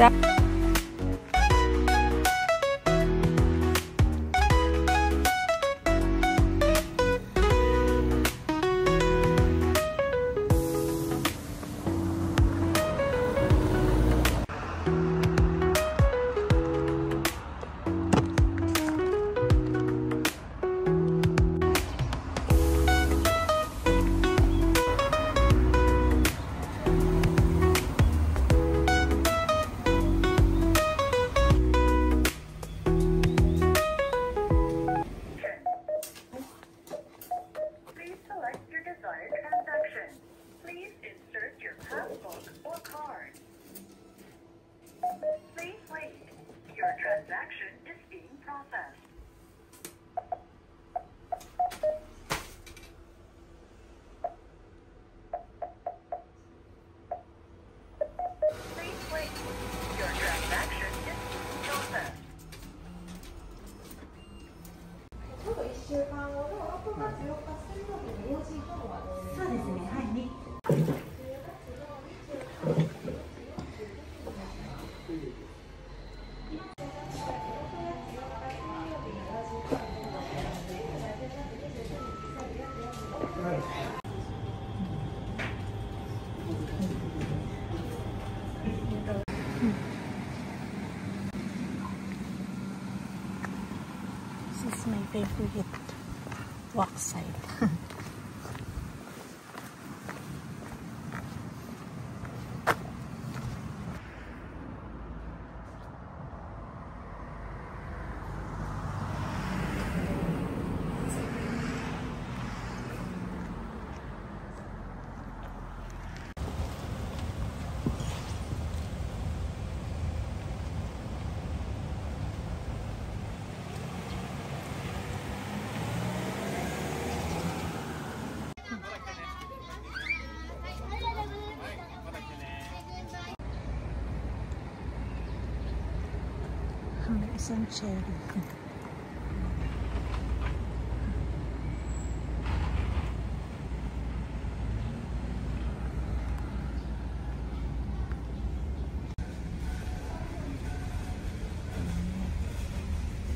This is my favorite walk site. Isang cherry.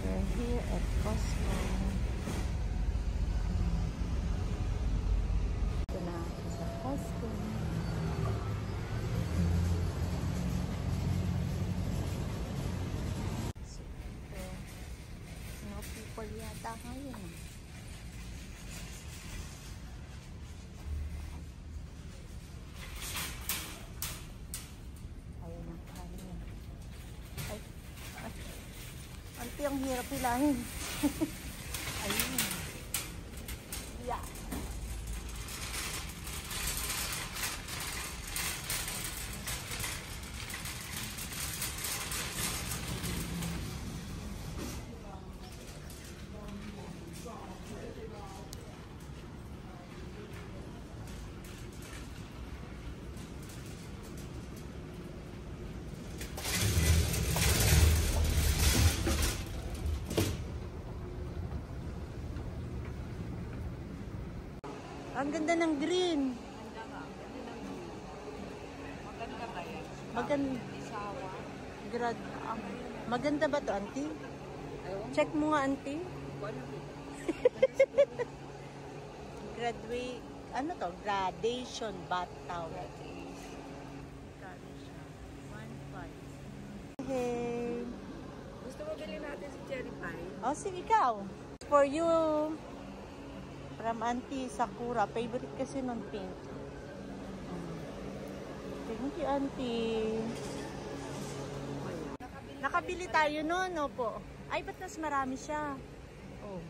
We're here at Costco. Ito na sa Costco. People yata ngayon. Ayun ang kanin. Ay. Auntie, ang hirap hilahin. Ayun. Yeah. Ang ganda ng green. Maganda ba yan? Maganda. Maganda ba to, auntie? Check mo nga, auntie. Graduate. Ano to? Gradation bath towel. Gradation. 1.5. Hey. Gusto mo bilhin natin si cherry pie? Oh, sige, ikaw. For you. From Auntie Sakura. Favorite kasi ng pink. Thank you, Auntie. Nakabili tayo noon, opo. Ay, ba't mas marami siya? Oh.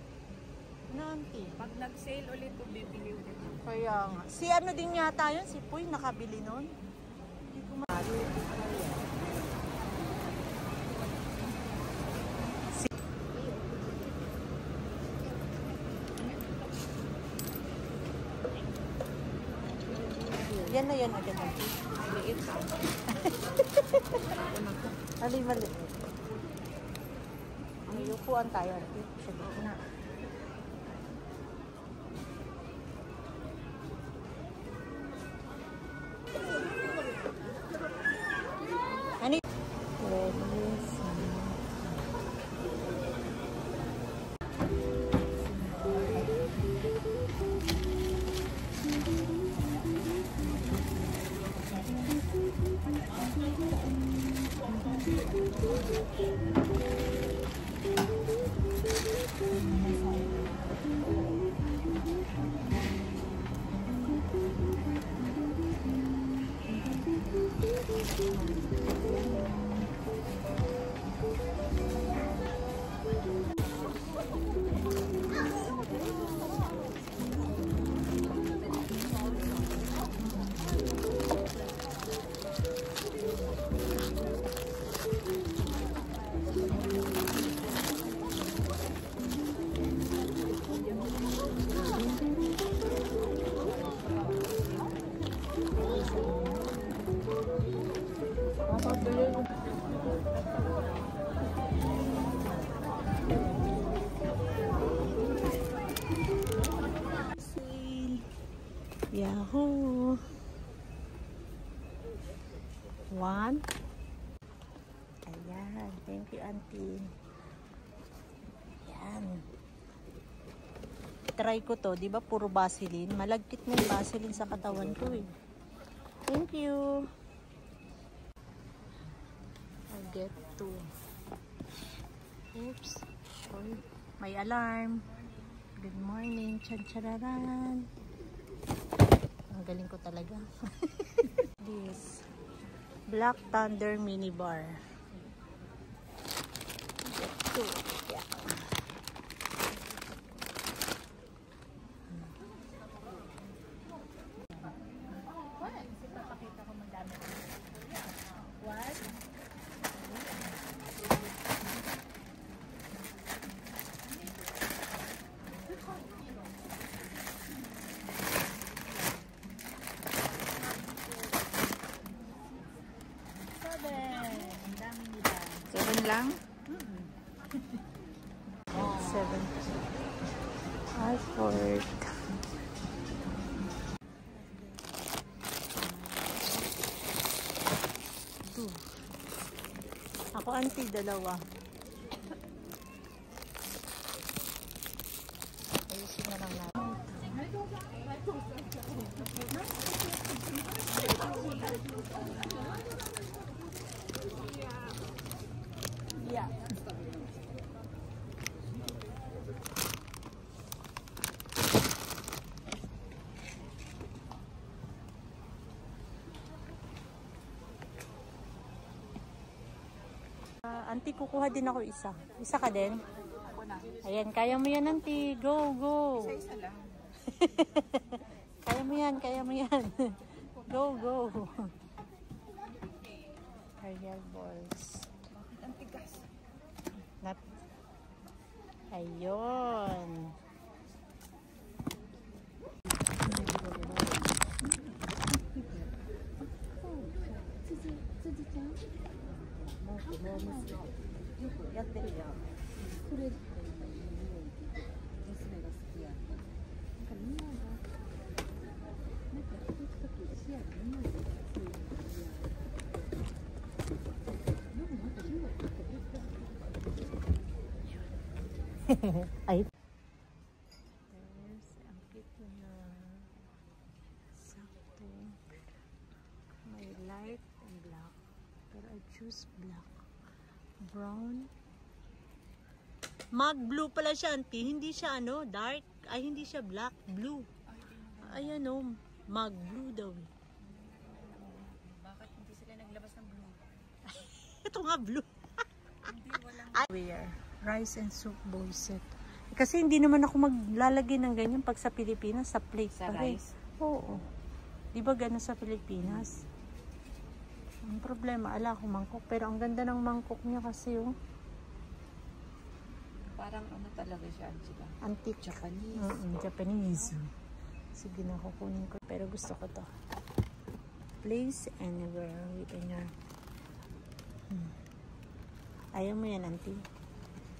Ano, Auntie? Pag nag-sale ulit, bibili ulit. Kaya nga. Si ano din yata yun? Si Puy, nakabili noon. Hindi ko yan na yan agad. Liit ka. Mali. May upuan tayo. Sa gitna. Ano? Yahoo! 1. Ayan. Thank you, auntie. Ayan. Try ko to. Diba puro Vaseline? Malagkit na yung Vaseline sa katawan ko eh. Thank you. I'll get 2. Oops. Sorry. May alarm. Good morning. Chan-chararan. Ang galing ko talaga. This Black Thunder mini bar. Get 2. Yeah. What? Seven lang? 7. Alford. Ako auntie, 2. Ayusin na lang natin. Yeah. Auntie, kukuha din ako isa. Isa ka din? Ako na. Ayan, kaya mo yan, auntie. Go, go. Isa lang. Kaya mo yan, kaya mo yan. Go, go. Ariel balls. Bakit ang tigas? Not. Ayun. Ay. There's ang cute na sakto. May light and black. Pero I choose black. Brown. Mag blue pala siya, auntie. Hindi siya ano, dark. Ay, hindi siya black. Blue. Ayan o. Mag blue daw. Bakit hindi sila naglabas ng blue? Ito nga blue. Hindi, walang... Where? Rice and soup bowl set. Kasi hindi naman ako maglalagay ng ganyan pag sa Pilipinas, sa plate Sa pa rin. rice? Oo. Di ba gano'n sa Pilipinas? Ang problema, ala ko mangkok. Pero ang ganda ng mangkok niya kasi yung Parang ano talaga siya, diba? antique. Japanese. Japanese. Sige na, kukunin ko. Pero gusto ko to. Place anywhere within your... Ayaw mo yan, auntie?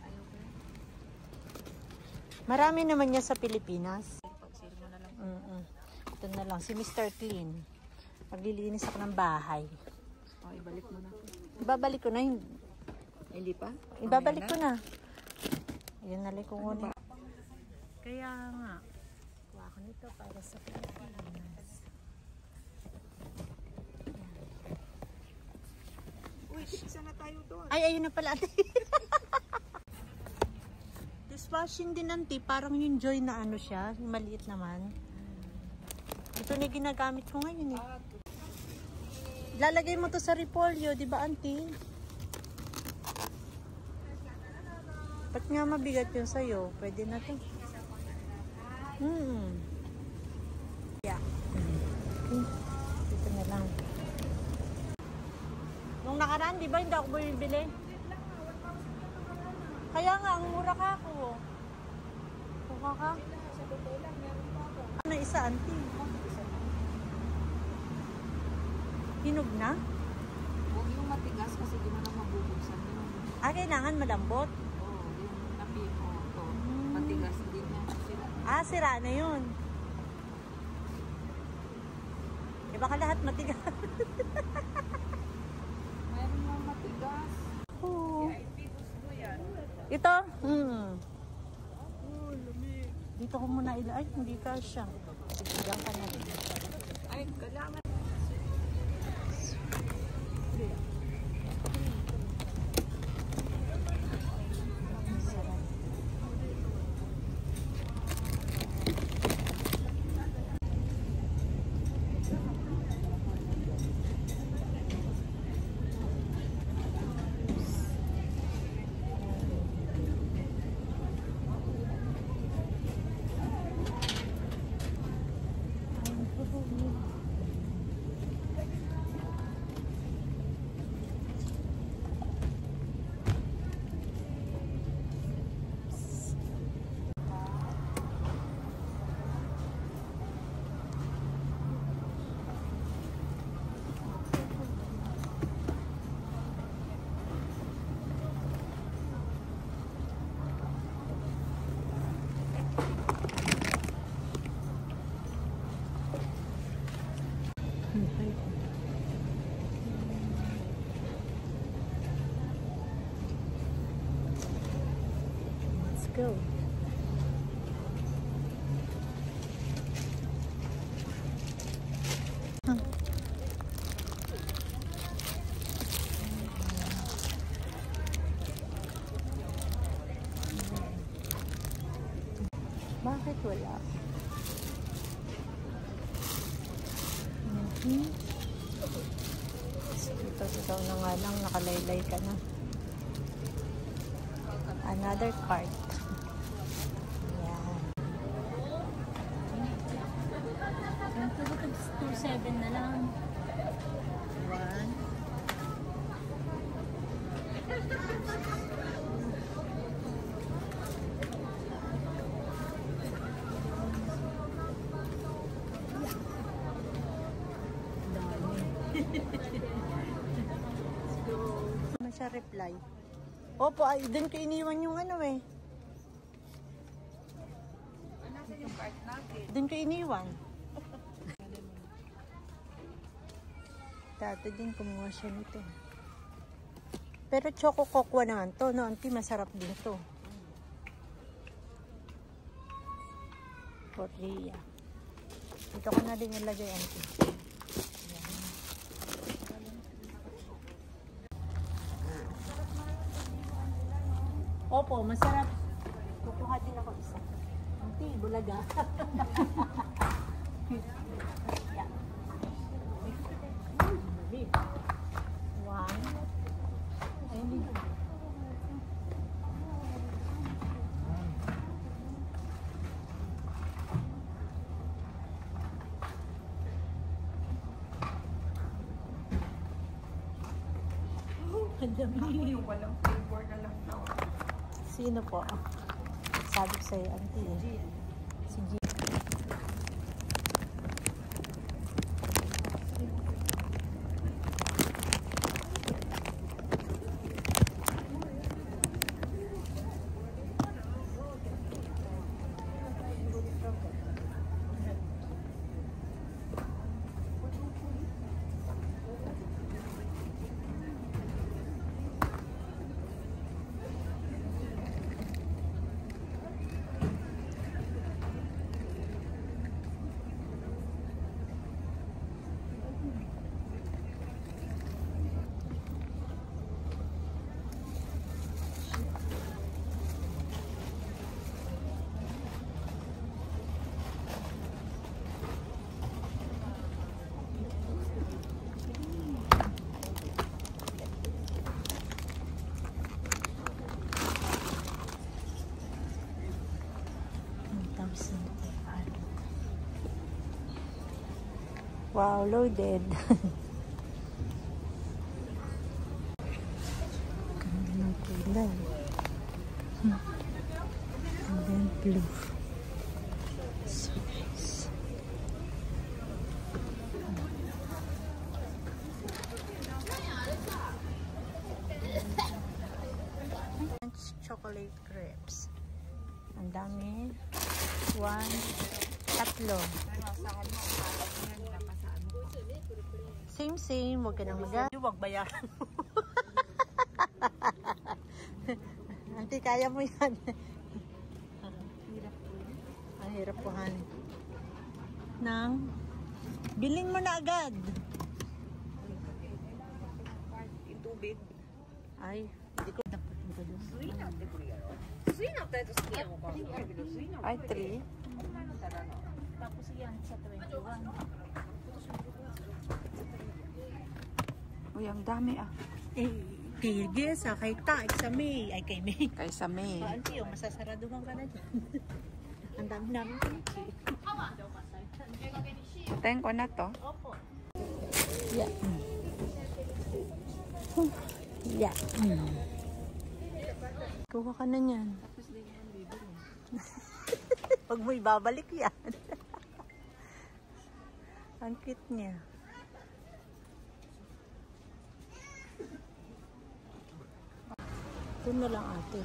Ayaw ko. Marami naman niya sa Pilipinas. Pag-sale mo na lang. Ito na lang, si Mr. Clean. Paglilinis ako ng bahay. O, ibalik mo na. Ibabalik ko na yun. Hindi pa? Ibabalik ko na. Ayun, nalay ko kunin. Kaya nga, kuha ko nito para sa Pilipinas. Uy, isa na tayo doon. Ay, ayun na pala. Dishwashing din, auntie. Parang yung Joy na ano siya. Yung maliit naman. Ito na ginagamit ko ngayon eh. Lalagay mo to sa repolyo, di ba, auntie? Ba't nga mabigat yun sa'yo? Pwede na to. Yeah. Okay. Dito na lang. Nung nakaraan, di ba, hindi ako bumibili? Kaya nga, ang mura ka ako. Kuha ka? Ano isa, auntie? Hinog na? Huwag yung matigas kasi di mo na mabubuksan yun. Kailangan malambot. Oo, yung napi mo. Ito, matigas din yan. Sila. Sira na yun. Baka lahat matigas. Mayroon lang matigas. Oo. Gusto yan. Ito? Dito ko muna ay, hindi ka siya. Diyan ka na rin. Ay, kailangan. Let's go. Bakit wala? Ito na nga lang, nakalaylay ka na. Another card. Yan. 2.7 na lang. 1. Siya reply. Opo, ay doon ko iniwan yung ano eh. Nasaan yung card natin? Doon ko iniwan. Dati din kumuha siya nito. Pero choco cocoa naman to, no? Auntie, masarap din to. Korea. Dito ko na din nilagay, auntie. Opo, masarap. Kukuha din ako isa. Auntie, bulaga. Yeah. 1. Ayun. Ang dami. Walang flavor na lang daw. Sino po? Sabi ko sa'yo, auntie. Jill. Si Jill. Wow, loaded. Ganda ng kulay. And then blue. So nice. Chocolate crepes. Ang dami. 1, 3. Same. Huwag ka nang huwag bayaran mo. Auntie, kaya mo yan. Ang hirap po, han. Bilhin mo na agad. Yung tubig. Ay, hindi ko napapunta doon. Ay, 3. Tapos yan sa 21. Uy, ang dami ah. Tigil sa kay Ta, sa May. Ay, kay May. Kaysa May. Auntie, masasaraduhan ka na dyan. Ang dami namin kimchi. Patayin ko na to. Opo. Yeah. Yeah. Kuha ka na niyan. Pag mo ibabalik yan. Ang cute niya. Ito na lang atin.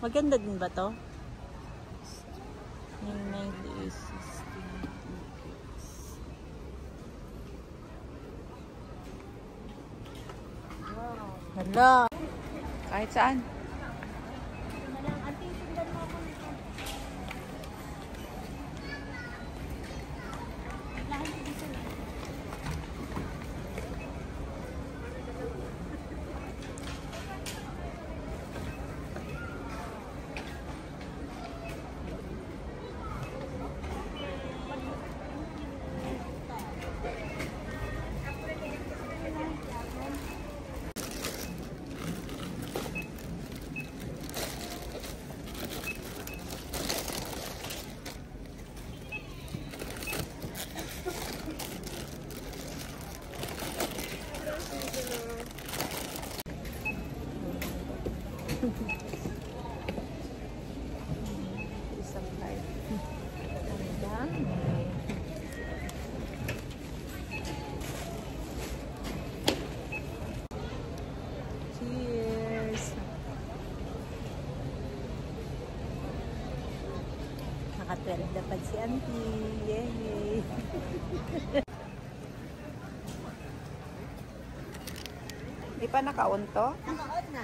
Maganda din ba to? 990 is 16. Hala. Kahit saan. Isang light. Ganda. Cheers! Naka-12 dapat si Auntie. Yay! Di pa naka-on to? Naka-on na.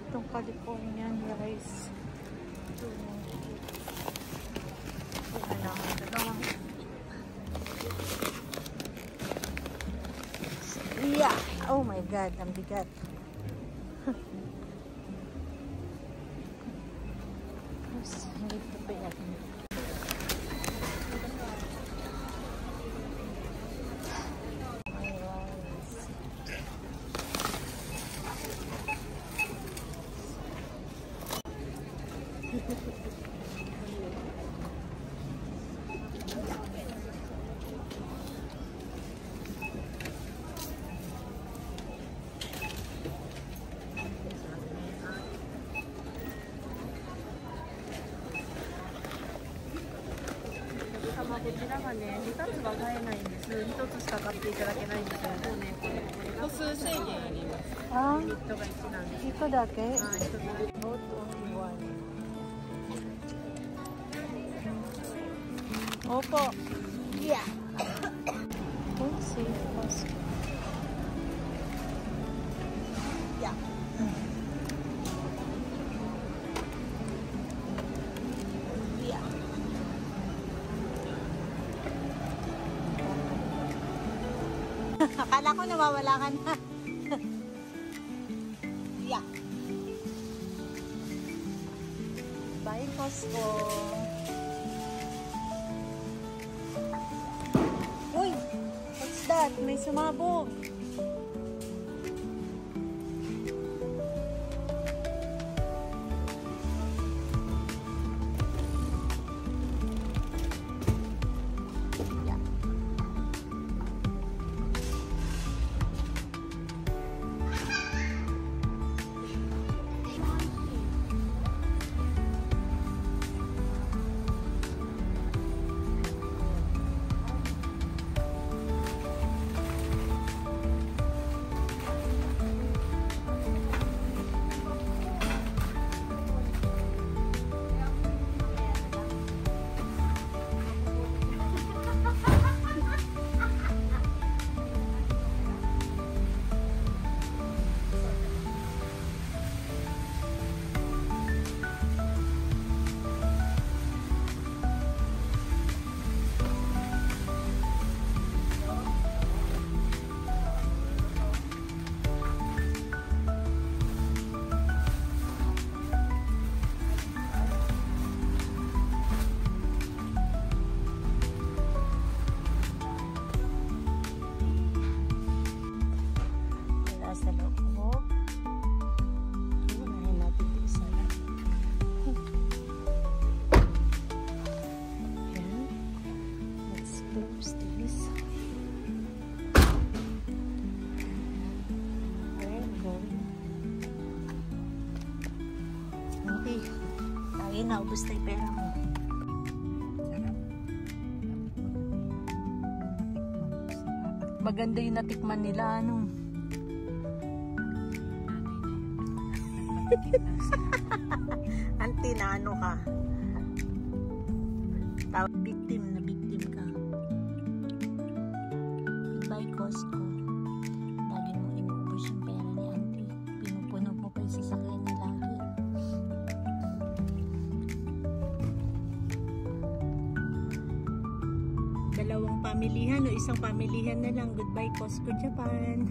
Itong Californian rice. Yeah! Oh my God, ang bigat. Hindi ko pa yan.卵こちらがね、2つが買えないんです。1つしか買っていただけないんですよ。もうね、これ個数制限あります。リミットが1なんです。1個だけ？はい、1つだけ。Not only one. Opo. Yeah. Let's see. Yeah. Yeah. Akala ko nawawala ka na. Yeah. Bye, Costco. Uy! What's that? May sumabog. naubos na yung pera mo. Sarap. Maganda yung natikman nila, ano? Auntie, na ano ka? Victim ka. Goodbye, Costco. Lagi mo inuubos yung pera ni Auntie. Pinupuno mo pa yung sasakyan niya lagi. Dalawang pamilihan o isang pamilihan na lang. Goodbye, Costco Japan.